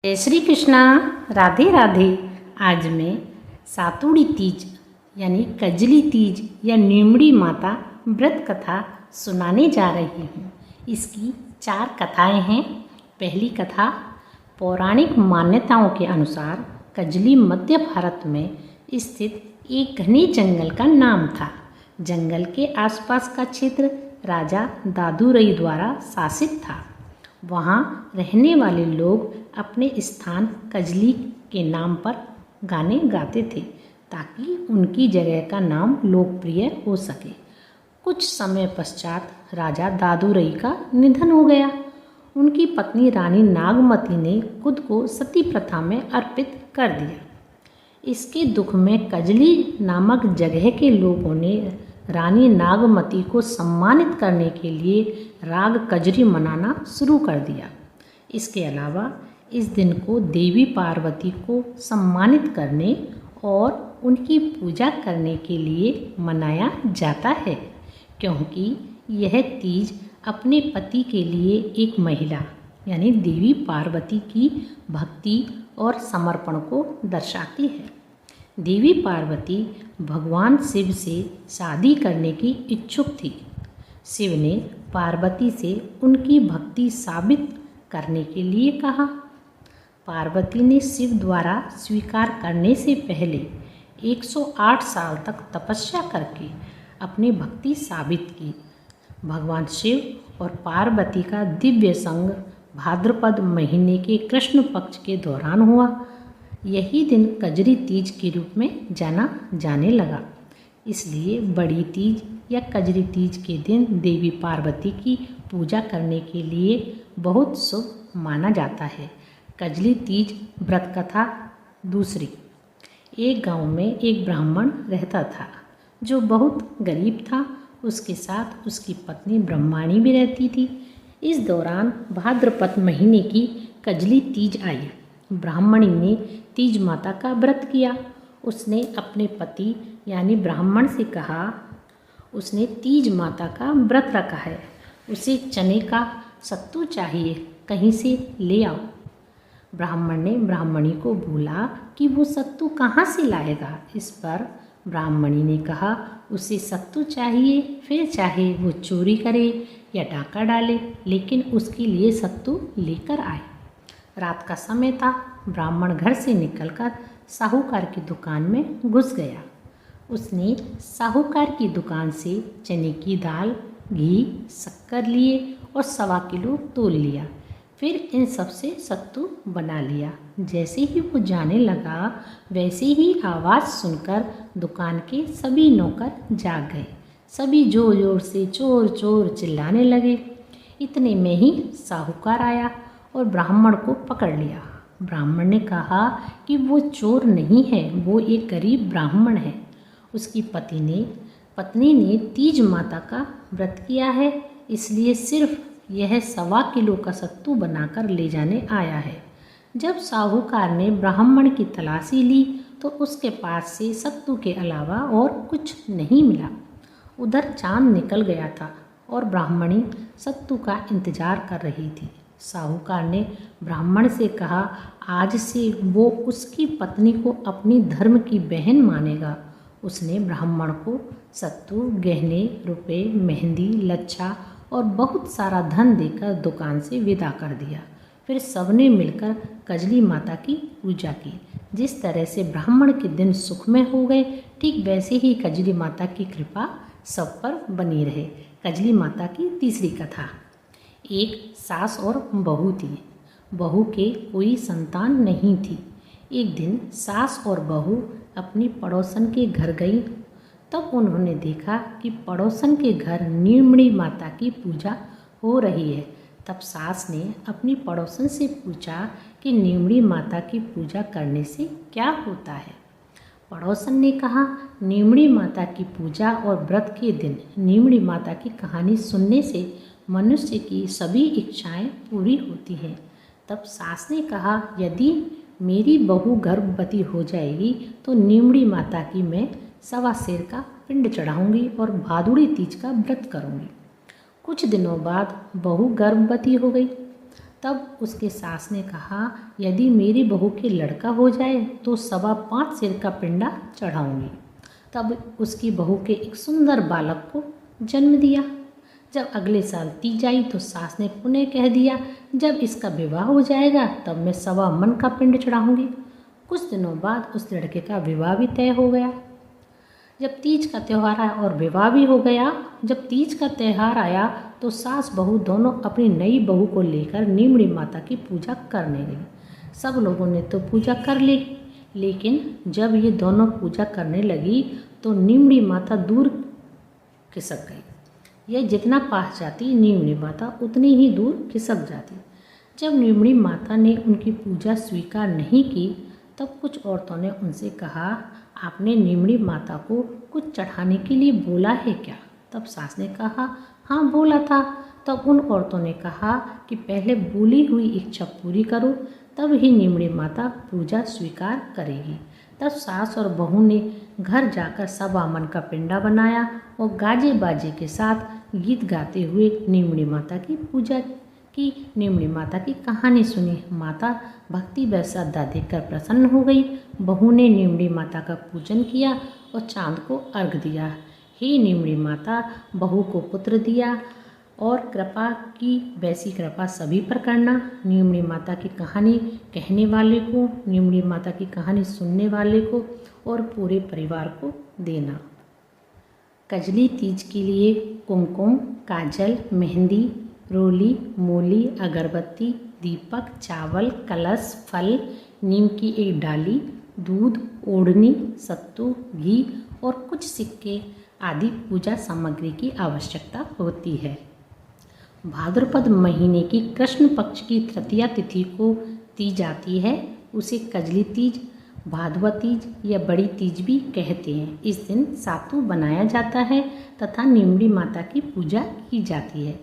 जय श्री कृष्णा। राधे राधे। आज मैं सातुड़ी तीज यानी कजली तीज या नीमड़ी माता व्रत कथा सुनाने जा रही हूँ। इसकी 4 कथाएं हैं। पहली कथा, पौराणिक मान्यताओं के अनुसार कजली मध्य भारत में स्थित एक घने जंगल का नाम था। जंगल के आसपास का क्षेत्र राजा दादूरई द्वारा शासित था। वहाँ रहने वाले लोग अपने स्थान कजली के नाम पर गाने गाते थे ताकि उनकी जगह का नाम लोकप्रिय हो सके। कुछ समय पश्चात राजा दादूरई का निधन हो गया। उनकी पत्नी रानी नागमती ने खुद को सती प्रथा में अर्पित कर दिया। इसके दुख में कजली नामक जगह के लोगों ने रानी नागमती को सम्मानित करने के लिए राग कजरी मनाना शुरू कर दिया। इसके अलावा इस दिन को देवी पार्वती को सम्मानित करने और उनकी पूजा करने के लिए मनाया जाता है, क्योंकि यह तीज अपने पति के लिए एक महिला यानी देवी पार्वती की भक्ति और समर्पण को दर्शाती है। देवी पार्वती भगवान शिव से शादी करने की इच्छुक थी। शिव ने पार्वती से उनकी भक्ति साबित करने के लिए कहा। पार्वती ने शिव द्वारा स्वीकार करने से पहले 108 साल तक तपस्या करके अपनी भक्ति साबित की। भगवान शिव और पार्वती का दिव्य संग भाद्रपद महीने के कृष्ण पक्ष के दौरान हुआ। यही दिन कजरी तीज के रूप में जाना जाने लगा। इसलिए बड़ी तीज या कजरी तीज के दिन देवी पार्वती की पूजा करने के लिए बहुत शुभ माना जाता है। कजली तीज व्रत कथा दूसरी। एक गांव में एक ब्राह्मण रहता था जो बहुत गरीब था। उसके साथ उसकी पत्नी ब्रह्माणी भी रहती थी। इस दौरान भाद्रपद महीने की कजली तीज आई। ब्राह्मणी ने तीज माता का व्रत किया। उसने अपने पति यानी ब्राह्मण से कहा, उसने तीज माता का व्रत रखा है, उसे चने का सत्तू चाहिए, कहीं से ले आओ। ब्राह्मण ने ब्राह्मणी को बोला कि वो सत्तू कहाँ से लाएगा। इस पर ब्राह्मणी ने कहा, उसे सत्तू चाहिए, फिर चाहे वो चोरी करे या डाका डाले, लेकिन उसके लिए सत्तू लेकर आए। रात का समय था। ब्राह्मण घर से निकलकर साहूकार की दुकान में घुस गया। उसने साहूकार की दुकान से चने की दाल, घी, शक्कर लिए और 1.25 किलो तोल लिया। फिर इन सब से सत्तू बना लिया। जैसे ही वो जाने लगा, वैसे ही आवाज़ सुनकर दुकान के सभी नौकर जाग गए। सभी जोर जोर से चोर चोर चिल्लाने लगे। इतने में ही साहूकार आया और ब्राह्मण को पकड़ लिया। ब्राह्मण ने कहा कि वो चोर नहीं है, वो एक गरीब ब्राह्मण है। उसकी पत्नी ने तीज माता का व्रत किया है, इसलिए सिर्फ यह 1.25 किलो का सत्तू बनाकर ले जाने आया है। जब साहूकार ने ब्राह्मण की तलाशी ली तो उसके पास से सत्तू के अलावा और कुछ नहीं मिला। उधर चांद निकल गया था और ब्राह्मणी सत्तू का इंतजार कर रही थी। साहूकार ने ब्राह्मण से कहा, आज से वो उसकी पत्नी को अपनी धर्म की बहन मानेगा। उसने ब्राह्मण को सत्तू, गहने, रुपए, मेहंदी, लच्छा और बहुत सारा धन देकर दुकान से विदा कर दिया। फिर सबने मिलकर कजली माता की पूजा की। जिस तरह से ब्राह्मण के दिन सुखमय हो गए, ठीक वैसे ही कजली माता की कृपा सब पर बनी रहे। कजली माता की तीसरी कथा। एक सास और बहू थी। बहू के कोई संतान नहीं थी। एक दिन सास और बहू अपनी पड़ोसन के घर गई। तब उन्होंने देखा कि पड़ोसन के घर नीमड़ी माता की पूजा हो रही है। तब सास ने अपनी पड़ोसन से पूछा कि नीमड़ी माता की पूजा करने से क्या होता है। पड़ोसन ने कहा, नीमड़ी माता की पूजा और व्रत के दिन नीमड़ी माता की कहानी सुनने से मनुष्य की सभी इच्छाएं पूरी होती हैं। तब सास ने कहा, यदि मेरी बहू गर्भवती हो जाएगी तो नीमड़ी माता की मैं 1.25 सेर का पिंड चढ़ाऊंगी और भादुड़ी तीज का व्रत करूंगी। कुछ दिनों बाद बहू गर्भवती हो गई। तब उसके सास ने कहा, यदि मेरी बहू के लड़का हो जाए तो 5.25 सिर का पिंडा चढ़ाऊंगी। तब उसकी बहू के एक सुंदर बालक को जन्म दिया। जब अगले साल तीज आई तो सास ने पुनः कह दिया, जब इसका विवाह हो जाएगा तब मैं 1.25 मन का पिंड चढ़ाऊंगी। कुछ दिनों बाद उस लड़के का विवाह भी तय हो गया। जब तीज का त्यौहार आया और विवाह भी हो गया, जब तीज का त्यौहार आया तो सास बहू दोनों अपनी नई बहू को लेकर नीमड़ी माता की पूजा करने गई। सब लोगों ने तो पूजा कर ली, लेकिन जब ये दोनों पूजा करने लगी तो नीमड़ी माता दूर खिसक गई। यह जितना पास जाती नीमड़ी माता उतनी ही दूर खिसक जाती। जब नीमड़ी माता ने उनकी पूजा स्वीकार नहीं की तब कुछ औरतों ने उनसे कहा, आपने नीमड़ी माता को कुछ चढ़ाने के लिए बोला है क्या? तब सास ने कहा, हाँ बोला था। तब उन औरतों ने कहा कि पहले बोली हुई इच्छा पूरी करो, तब ही नीमड़ी माता पूजा स्वीकार करेगी। तब सास और बहू ने घर जाकर 1.25 मन का पिंडा बनाया और गाजे बाजे के साथ गीत गाते हुए नीमड़ी माता की पूजा की। नीमड़ी माता की कहानी सुनी। माता भक्ति व श्रद्धा देखकर प्रसन्न हो गई। बहू ने नीमड़ी माता का पूजन किया और चांद को अर्घ दिया। हे नीमड़ी माता, बहू को पुत्र दिया और कृपा की, वैसी कृपा सभी पर करना। नीमड़ी माता की कहानी कहने वाले को, नीमड़ी माता की कहानी सुनने वाले को और पूरे परिवार को देना। कजली तीज के लिए कुमकुम, काजल, मेहंदी, रोली, मूली, अगरबत्ती, दीपक, चावल, कलश, फल, नीम की एक डाली, दूध, ओढ़नी, सत्तू, घी और कुछ सिक्के आदि पूजा सामग्री की आवश्यकता होती है। भाद्रपद महीने की कृष्ण पक्ष की तृतीया तिथि को तीज आती है। उसे कजली तीज, भादवा तीज या बड़ी तीज भी कहते हैं। इस दिन सातु बनाया जाता है तथा नीमड़ी माता की पूजा की जाती है।